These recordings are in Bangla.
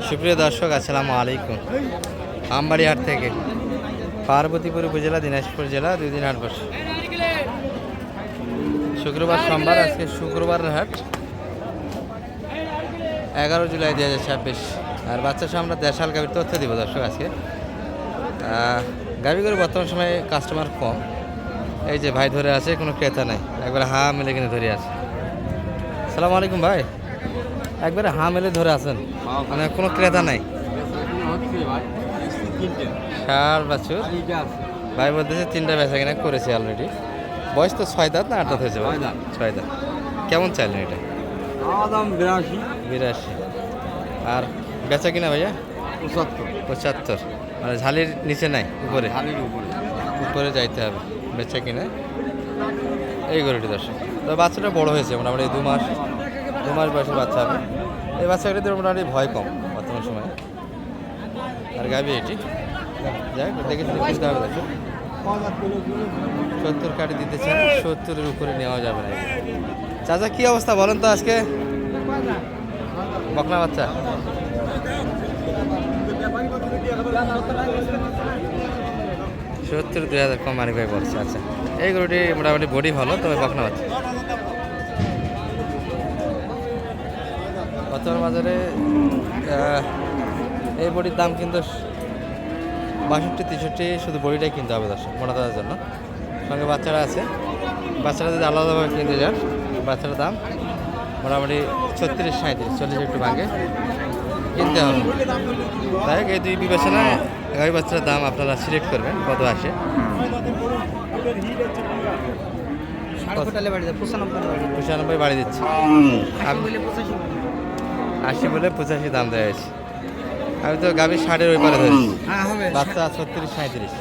সুপ্রিয় দর্শক, আসসালামু আলাইকুম। আমবাড়ি হাট থেকে পার্বতীপুর উপজেলা, দিনাজপুর জেলা, 2 দিন হাট বসে। শুক্রবার সোমবার, আজকে শুক্রবারের হাট 11 জুলাই 2026। আর বাচ্চা সহ আমরা দেশাল গাভীর তথ্য দিব দর্শক। আজকে গাভীগুলো বর্তমান সময়ে কাস্টমার কম। এই যে ভাই ধরে আছে, কোনো ক্রেতা নাই, একবারে হা মেলে কিনে ধরে আছে। আসসালামু আলাইকুম ভাই, একবারে হা মেলে ধরে আছেন, মানে কোনো ক্রেতা নাই। ষাঁড় বাছুর ভাই বলতেছে 3টা বেচা কিনা করেছে অলরেডি। বয়স তো 6 দাঁত না 8 দাঁত হয়েছে? 6 দাঁত। কেমন চাইলেন এটা? 82। আর বেচা কিনা ভাইয়া 75। মানে ঝালির নিচে নাই, উপরে উপরে যাইতে হবে বেচা কিনা। এই গরুটি দর্শক, তবে বাচ্চাটা বড় হয়েছে, মোটামুটি 2 মাস বয়সের বাচ্চা হবে। এই বাচ্চাটাদের মোটামুটি ভয় কম বর্তমান সময়ে। আর গাবি এটি যাই দেখে কিনতে হবে দর্শক। 70 কাটি দিতে চান, 70-এর উপরে নেওয়া যাবে না। চাচা কি অবস্থা বলেন তো আজকে? বকনা বাচ্চা 70, 2000 কম মানিক ভাই বলছে। আচ্ছা, এই গরুটি মোটামুটি বডি ভালো, তবে বকনা বাচ্চা। বর্তমান বাজারে এই বডির দাম কিন্তু 62-63, শুধু বডিটাই কিনতে হবে দর্শক মোটা তাদের জন্য। সঙ্গে বাচ্চারা আছে, বাচ্চারা যদি আলাদাভাবে কিনতে যান, বাচ্চার দাম মোটামুটি 36-37, 40 একটু ভাঙে কিনতে হবে। তাই এই দুই বিবেচনায় গাভী বাচ্চার দাম আপনারা সিলেক্ট করবেন কত আসে। 95 বাড়ি দিচ্ছে, 80 বলে 85 দাম দেওয়া হয়েছে। আমি তো গাভীর 60-এর ওই পারে ধরেছি, বাচ্চা 36-37,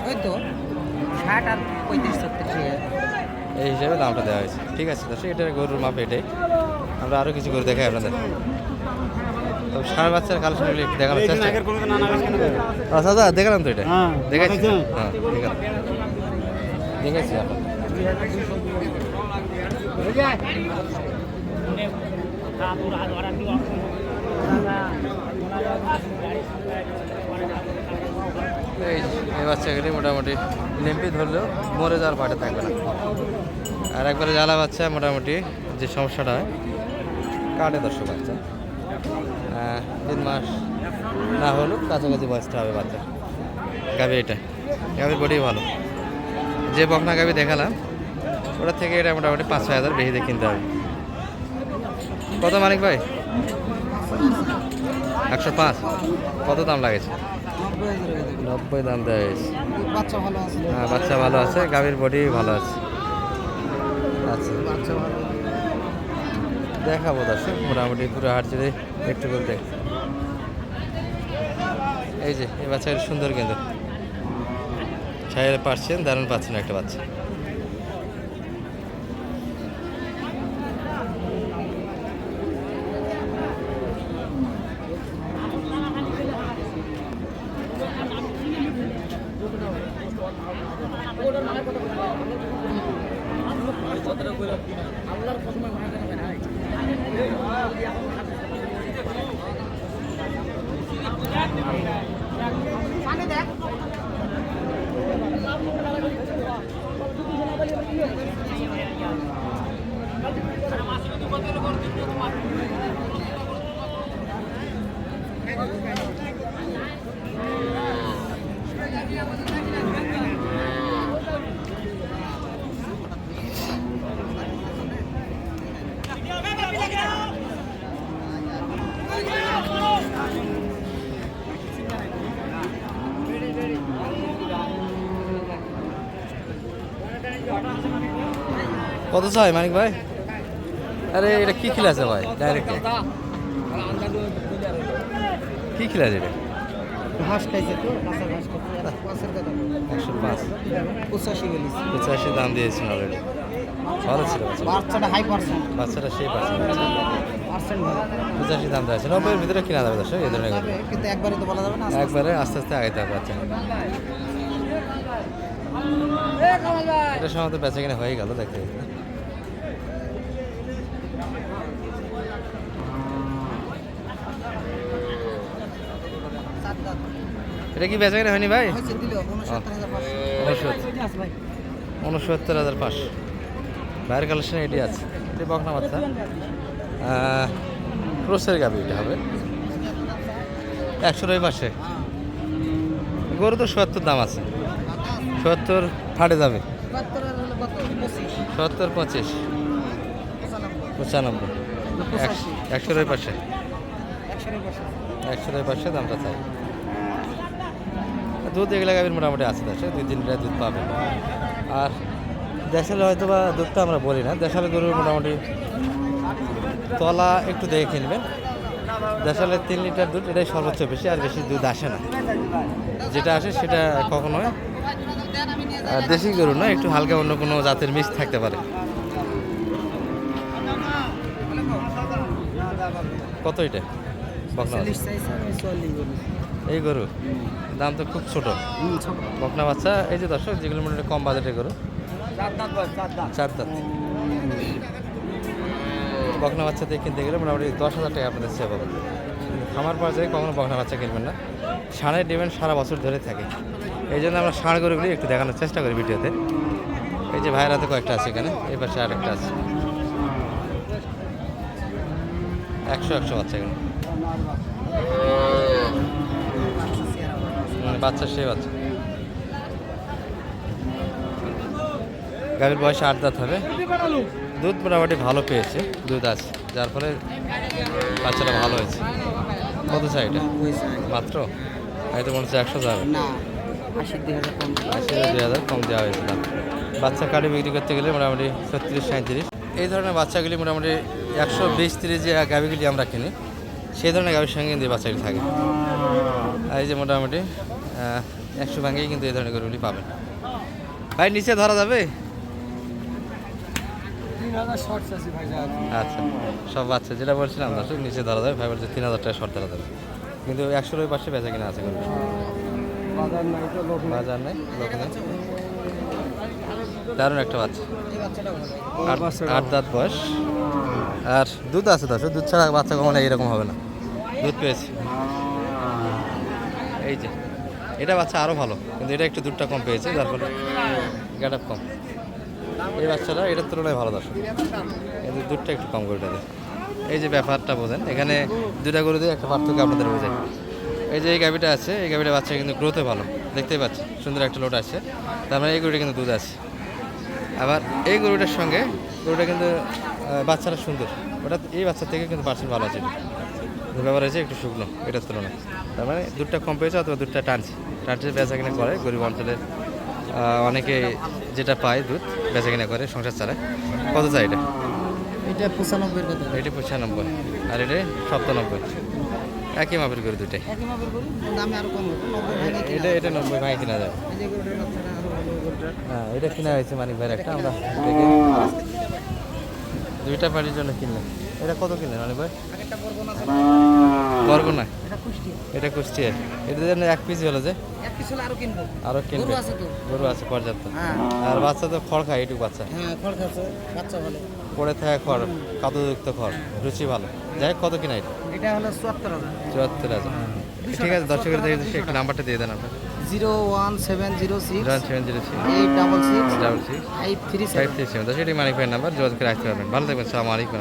এই হিসাবে দামটা দেওয়া হয়েছে। ঠিক আছে দর্শক, এটা গরুর মাপ এটাই। আমরা আরও কিছু গরু দেখাই আপনাদের। তো ষাঁড় বাচ্চার কালেকশনগুলো একটু দেখানোর চেষ্টা। আচ্ছা দাদা, দেখালাম তো এটা, দেখাচ্ছি। হ্যাঁ দেখেছি আপনার। এই বাচ্চাগুলি মোটামুটি লেম্পি ধরলেও মরে যাওয়ার পাটে থাকবে না। আর একবারে জ্বালা বাচ্চা, মোটামুটি যে সমস্যাটা হয় কাটে দর্শক। বাচ্চা 3 মাস না হলেও কাছাকাছি বয়সটা হবে বাচ্চা। গাভী এটা, গাভীর বডি ভালো। যে বকনা গাভী দেখালাম ওটার থেকে এটা মোটামুটি 5-6 হাজার বেশি দিয়ে কিনতে হবে। কত মানিক ভাই? 105। কত দাম লাগেছে? 90 দাম দেওয়া হয়েছে। হ্যাঁ, বাচ্চা ভালো আছে, গাভীর বডি ভালো আছে। আচ্ছা, দেখাবো দর্শক মোটামুটি পুরো হাট জুড়ে একটু করে দেখ। এই যে এই বাচ্চাটা সুন্দর, কিন্তু ছায়ের পাচ্ছেন, দারুণ পাচ্ছেন একটা বাচ্চা। কত চাই মানিক ভাই? আরে এটা কি খেলা আছে ভাই? ডাইরেক্ট কি খেলা আছে এটা? ঘাস খাইছে তো, কাঁচা ঘাস খাইছে। 105, 85 দাম দিয়েছেন অলরেডি। ভালো ছিল বাচ্চাটা, হাই পার্সেন্ট বাচ্চাটা, সেই পার্সেন্ট ভালো। 85 দাম দেওয়া আছে। 90-এর ভিতরে কিনা যাবে দর্শক এই ধরনের, কিন্তু একবারে তো বলা যাবে না, একবারে আস্তে আস্তে আগাইতে হবে বাচ্চা। এটা সম্ভবত বেচা কিনা হয়ে গেল দেখতে। এটা কি বেচা কিনা হয়নি ভাই? হয়েছে দিল 69,500 69,500 ভাইয়ের কালেকশন এটি আছে। এটি বকনা বাচ্চা ক্রোসের গাবি এটা হবে 100 ওই পাশে। গরু তো 70 দাম আছে, 70 ফাটে যাবে। 70 25 95 100 ওই পাশে, 100 ওই পাশে দামটা চাই। দুধ এগুলো গাভীর মোটামুটি আছে, 2-3 লিটার দুধ পাবে। আর দেশালে হয়তো বা দুধটা আমরা বলি না, দেশালে গরুর মোটামুটি তলা একটু দেখে কিনবেন। দেশালে 3 লিটার দুধ, এটাই সর্বোচ্চ বেশি, আর বেশি দুধ আসে না। যেটা আসে সেটা কখনোই দেশি গরু না, একটু হালকা অন্য কোনো জাতের মিক্স থাকতে পারে। কত এটা বকনা? এই গরু দাম তো খুব ছোট বকনা বাচ্চা। এই যে দর্শক, যেগুলো মোটামুটি কম বাজেটের গরু, 4 দাঁত বকনা বাচ্চা দিয়ে কিনতে গেলে মোটামুটি 10,000 টাকা আপনাদের সেভ হবে। খামার পর্যায়ে কখনো বকনা বাচ্চা কিনবেন না। ষাঁড়ের ডিমান্ড সারা বছর ধরে থাকে, এই জন্য আমরা ষাঁড় গরুগুলি একটু দেখানোর চেষ্টা করি ভিডিওতে। এই যে ভাইয়ের হাতে কয়েকটা আছে, এখানে এই পাশে আরেকটা আছে। 100 বাচ্চা এখানে, বাচ্চা সেই বাচ্চা। গাভীর বয়সে 8 দাঁত হবে। দুধ মোটামুটি ভালো পেয়েছে, দুধ আছে, যার ফলে বাচ্চাটা ভালো হয়েছে। কত চাই এটা? মাত্র এই তো মনে হচ্ছে 100 যাবে। 80,000 কম দেওয়া হয়েছে দাম। বাচ্চা কাটি বিক্রি করতে গেলে মোটামুটি 36-37। এই ধরনের বাচ্চাগুলি মোটামুটি 120-30 যে গাভীগুলি আমরা কিনি, সেই ধরনের গাভীর সঙ্গে কিন্তু এই বাচ্চাগুলি থাকে। আর এই যে মোটামুটি 100 ভাঙেই কিন্তু এই ধরনের গরুগুলি পাবেন। ভাই নিচে ধরা যাবে? আচ্ছা, সব বাচ্চা যেটা বলছিলাম দর্শক, নিচে ধরা যাবে। ভাই বলছে 3,000 টাকা শর্ট ধরা যাবে, কিন্তু 100 ওই পাশে বেচা কিনা আছে। বাজার নেই, লোক নেই। দারুণ একটা বাচ্চা, 8 দাঁত বয়স, আর দুধ আছে দর্শক। দুধ ছাড়া বাচ্চা কখনো এইরকম হবে না, দুধ পেয়েছে। এই যে এটা বাচ্চা আরও ভালো, কিন্তু এটা একটু দুধটা কম পেয়েছে, যার ফলে গেট আপ কম। এই বাচ্চাটা এটার তুলনায় ভালো দর্শক, কিন্তু দুধটা একটু কম করে দেয়। এই যে ব্যাপারটা বোঝেন, এখানে দুটা গরু দিয়ে একটা পার্থক্য আপনাদের বোঝায়। এই যে এই গাভিটা আছে, এই গাভিটা বাচ্চা কিন্তু গ্রোথে ভালো, দেখতেই পাচ্ছি সুন্দর একটা লোড আছে। তার মানে এই গরুটা কিন্তু দুধ আছে। আবার এই গরুটার সঙ্গে গরুটা কিন্তু বাচ্চাটা সুন্দর, ওটা এই বাচ্চার থেকে কিন্তু পার্সেন্ট ভালো আছে। ব্যাপার হয়েছে একটু শুকনো এটার তুলনায়, তার মানে দুধটা কম পেয়েছে, অথবা দুধটা টানছে বেচা কিনা করে। গরিব অঞ্চলে অনেকে যেটা পায় দুধ বেচা কিনা করে, সংসার চালায়। কত চাই এটা? এটা 95 কথা। এটা 95, আর এটা 97। একই মাপের গরু দুটাই, এটা 90 ভাঙে কিনা যাবে। হ্যাঁ, এটা কিনা হয়েছে মানিক ভাইয়ের একটা, আমরা দেখে দুইটা পার্টির জন্য কিনলাম। এটা কত কিনলেন মানিক ভাই? বরগুনা, এটা কুষ্টিয়ার। এটার জন্য 1 পিস হলো যে আরো কিনবে, গরু আছে পর্যাপ্ত। আর বাচ্চা তো খড় খায়, এটুকু বাচ্চা পড়ে থাকে খড়, কাদুযুক্ত খড়, রুচি ভালো। যাই হোক, কত কিনা এটা? এটা হলো 74,000। ঠিক আছে, দর্শকের দেখে একটু নাম্বারটা দিয়ে দেন আপনার। 01706 706 866 537। মানিক ভাইয়ের নাম্বার, যোগাযোগ করে আসতে পারবেন। ভালো থাকবেন, আসসালামু আলাইকুম।